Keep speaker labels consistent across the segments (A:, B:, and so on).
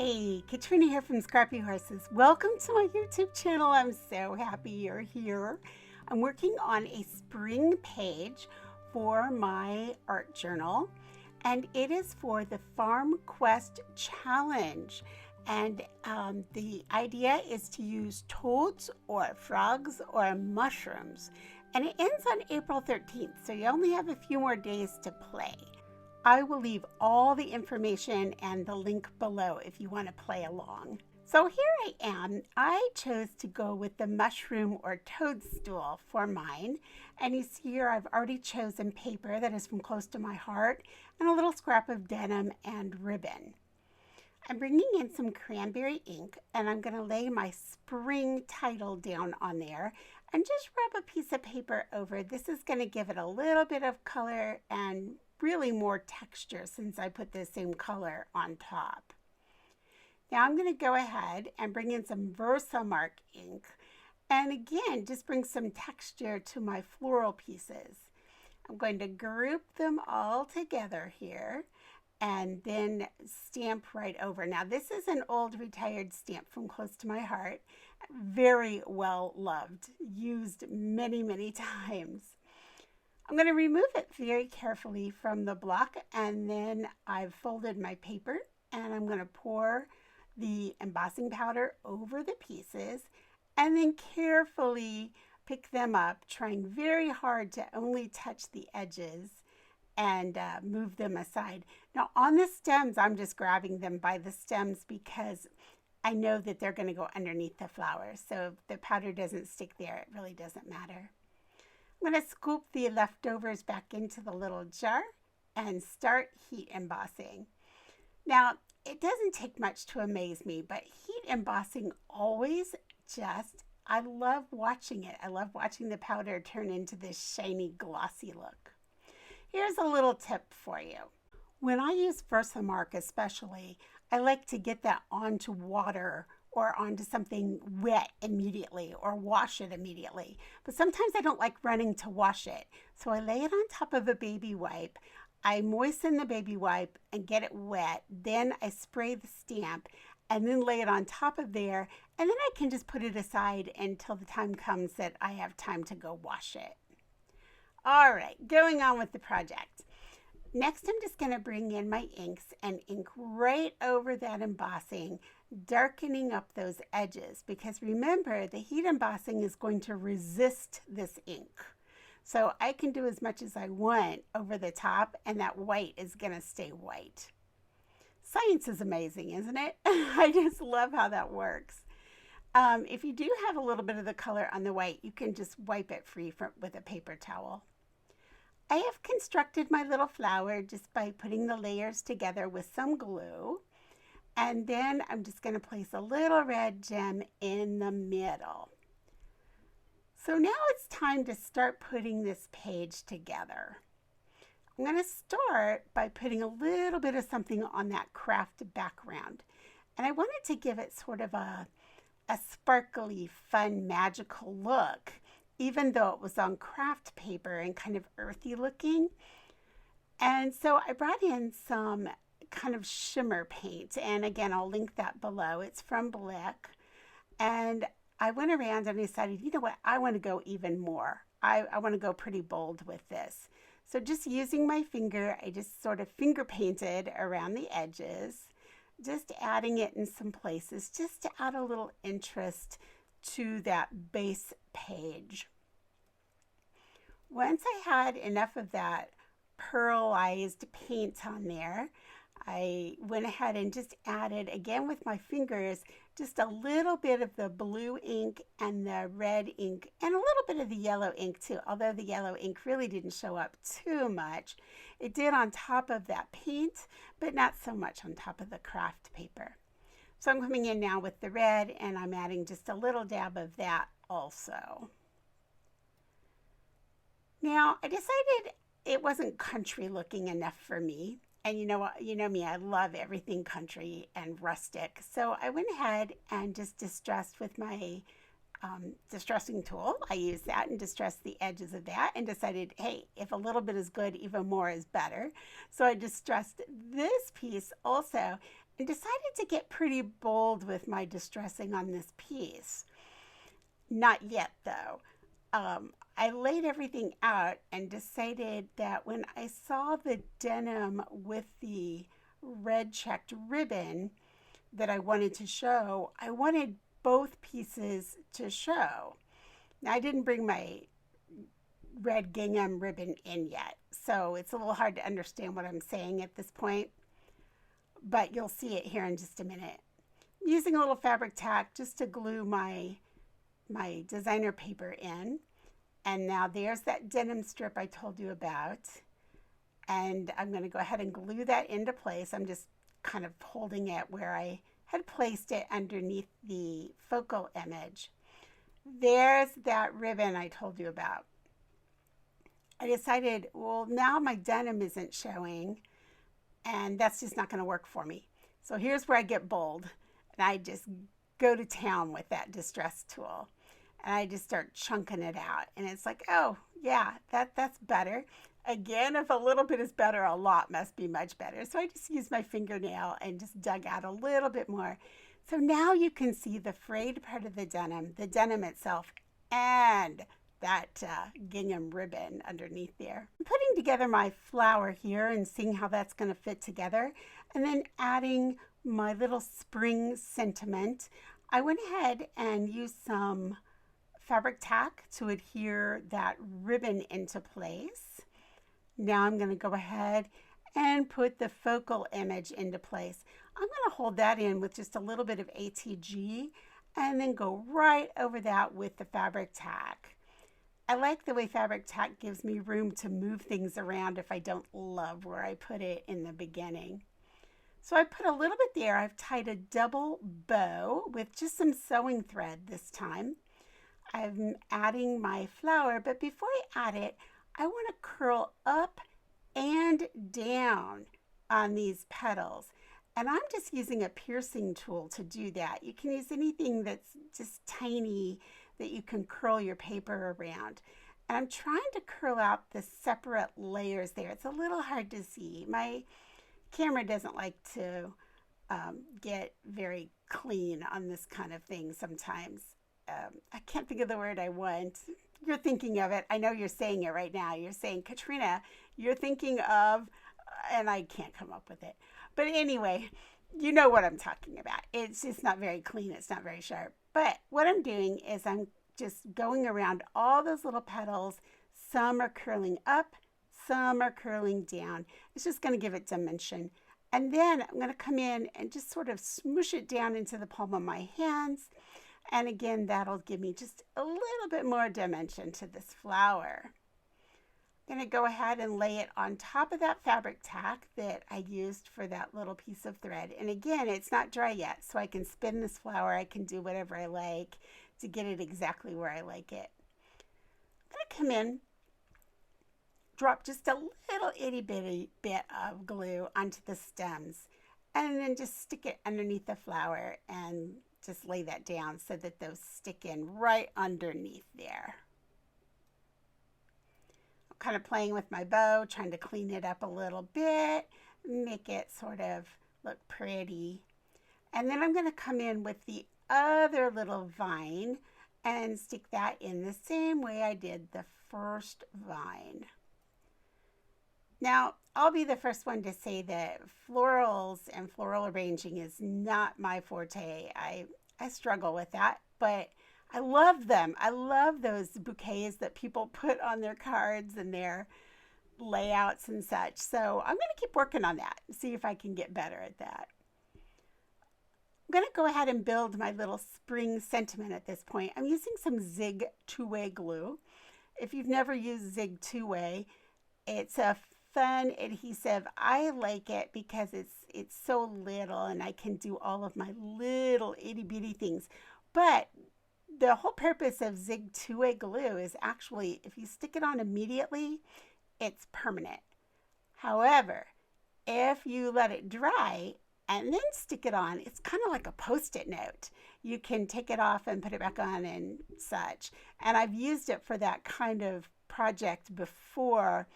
A: Hey, Katrina here from Scrappy Horses. Welcome to my YouTube channel. I'm so happy you're here. I'm working on a spring page for my art journal, and it is for the Farm Quest Challenge. And the idea is to use toads or frogs or mushrooms. And it ends on April 13th, so you only have a few more days to play. I will leave all the information and the link below if you want to play along. So here I am. I chose to go with the mushroom or toadstool for mine. And you see here I've already chosen paper that is from close to my heart and a little scrap of denim and ribbon. I'm bringing in some cranberry ink and I'm going to lay my spring title down on there and just rub a piece of paper over. This is going to give it a little bit of color and really more texture since I put the same color on top. Now I'm going to go ahead and bring in some Versamark ink and again just bring some texture to my floral pieces. I'm going to group them all together here and then stamp right over. Now this is an old retired stamp from close to my heart, very well loved, used many times. I'm going to remove it very carefully from the block, and then I've folded my paper and I'm going to pour the embossing powder over the pieces and then carefully pick them up, trying very hard to only touch the edges and move them aside. Now on the stems, I'm just grabbing them by the stems because I know that they're going to go underneath the flowers. So if the powder doesn't stick there, it really doesn't matter. I'm going to scoop the leftovers back into the little jar and start heat embossing. Now, it doesn't take much to amaze me, but heat embossing always I love watching it. I love watching the powder turn into this shiny, glossy look. Here's a little tip for you. When I use Versamark especially, I like to get that onto water or onto something wet immediately or wash it immediately. But sometimes I don't like running to wash it. So I lay it on top of a baby wipe. I moisten the baby wipe and get it wet. Then I spray the stamp and then lay it on top of there. And then I can just put it aside until the time comes that I have time to go wash it. All right, going on with the project. Next, I'm just going to bring in my inks and ink right over that embossing, darkening up those edges, because remember, the heat embossing is going to resist this ink. So I can do as much as I want over the top, and that white is going to stay white. Science is amazing, isn't it? I just love how that works. If you do have a little bit of the color on the white, you can just wipe it free with a paper towel. I have constructed my little flower just by putting the layers together with some glue. And then I'm just going to place a little red gem in the middle. So now it's time to start putting this page together. I'm going to start by putting a little bit of something on that craft background. And I wanted to give it sort of a sparkly, fun, magical look, even though it was on craft paper and kind of earthy looking. And so I brought in some kind of shimmer paint, and again I'll link that below. It's from Blick, and I went around and decided, you know what, I want to go even more. I want to go pretty bold with this. So just using my finger, I just sort of finger painted around the edges, just adding it in some places just to add a little interest to that base page. Once I had enough of that pearlized paint on there, I went ahead and just added, again with my fingers, just a little bit of the blue ink and the red ink and a little bit of the yellow ink too, although the yellow ink really didn't show up too much. It did on top of that paint, but not so much on top of the craft paper. So I'm coming in now with the red and I'm adding just a little dab of that also. Now I decided it wasn't country looking enough for me. And you know me, I love everything country and rustic. So I went ahead and just distressed with my distressing tool. I used that and distressed the edges of that and decided, hey, if a little bit is good, even more is better. So I distressed this piece also. and decided to get pretty bold with my distressing on this piece. Not yet though. I laid everything out and decided that when I saw the denim with the red checked ribbon that I wanted to show, I wanted both pieces to show. Now I didn't bring my red gingham ribbon in yet, so it's a little hard to understand what I'm saying at this point, but you'll see it here in just a minute. I'm using a little Fabri-Tac just to glue my designer paper in. And now there's that denim strip I told you about. And I'm going to go ahead and glue that into place. I'm just kind of holding it where I had placed it underneath the focal image. There's that ribbon I told you about. I decided, well, now my denim isn't showing, and that's just not going to work for me. So here's where I get bold, and I just go to town with that distress tool. And I just start chunking it out. And it's like, oh, yeah, that's better. Again, if a little bit is better, a lot must be much better. So I just used my fingernail and just dug out a little bit more. So now you can see the frayed part of the denim itself, and that gingham ribbon underneath there. I'm putting together my flower here and seeing how that's going to fit together. And then adding my little spring sentiment. I went ahead and used some Fabri-Tac to adhere that ribbon into place. Now I'm going to go ahead and put the focal image into place. I'm going to hold that in with just a little bit of ATG and then go right over that with the Fabri-Tac. I like the way Fabri-Tac gives me room to move things around if I don't love where I put it in the beginning. So I put a little bit there. I've tied a double bow with just some sewing thread this time. I'm adding my flower, but before I add it, I want to curl up and down on these petals. And I'm just using a piercing tool to do that. You can use anything that's just tiny that you can curl your paper around. And I'm trying to curl out the separate layers there. It's a little hard to see. My camera doesn't like to get very clean on this kind of thing sometimes. I can't think of the word I want. You're thinking of it. I know you're saying it right now. You're saying, Katrina, you're thinking of, and I can't come up with it. But anyway, you know what I'm talking about. It's just not very clean. It's not very sharp. But what I'm doing is I'm just going around all those little petals. Some are curling up, some are curling down. It's just going to give it dimension. And then I'm going to come in and just sort of smoosh it down into the palm of my hands. And again, that'll give me just a little bit more dimension to this flower. I'm going to go ahead and lay it on top of that Fabri-Tac that I used for that little piece of thread. And again, it's not dry yet, so I can spin this flower. I can do whatever I like to get it exactly where I like it. I'm going to come in, drop just a little itty bitty bit of glue onto the stems, and then just stick it underneath the flower and just lay that down so that those stick in right underneath there. I'm kind of playing with my bow, trying to clean it up a little bit, make it sort of look pretty. And then I'm going to come in with the other little vine and stick that in the same way I did the first vine. Now, I'll be the first one to say that florals and floral arranging is not my forte. I struggle with that, but I love them. I love those bouquets that people put on their cards and their layouts and such. So I'm going to keep working on that and see if I can get better at that. I'm going to go ahead and build my little spring sentiment at this point. I'm using some Zig two-way glue. If you've never used Zig two-way, it's a fun adhesive. I like it because it's so little and I can do all of my little itty bitty things. But the whole purpose of Zig two-way glue is actually, if you stick it on immediately, it's permanent. However, if you let it dry and then stick it on, it's kind of like a Post-it note. You can take it off and put it back on and such. And I've used it for that kind of project before,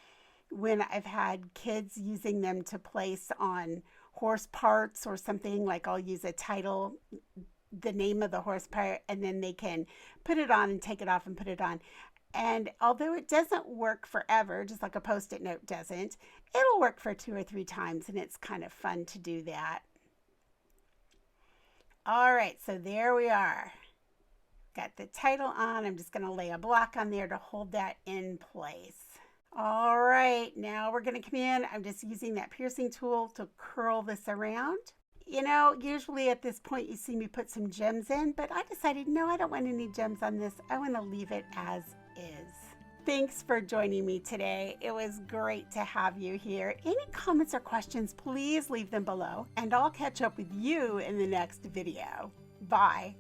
A: when I've had kids using them to place on horse parts or something, like I'll use a title, the name of the horse part, and then they can put it on and take it off and put it on. And although it doesn't work forever, just like a Post-it note doesn't, it'll work for 2 or 3 times, and it's kind of fun to do that. All right, so there we are. Got the title on. I'm just going to lay a block on there to hold that in place. All right, now we're going to come in. I'm just using that piercing tool to curl this around. You know, usually at this point you see me put some gems in, but I decided, no, I don't want any gems on this. I want to leave it as is. Thanks for joining me today. It was great to have you here. Any comments or questions, please leave them below, and I'll catch up with you in the next video. Bye.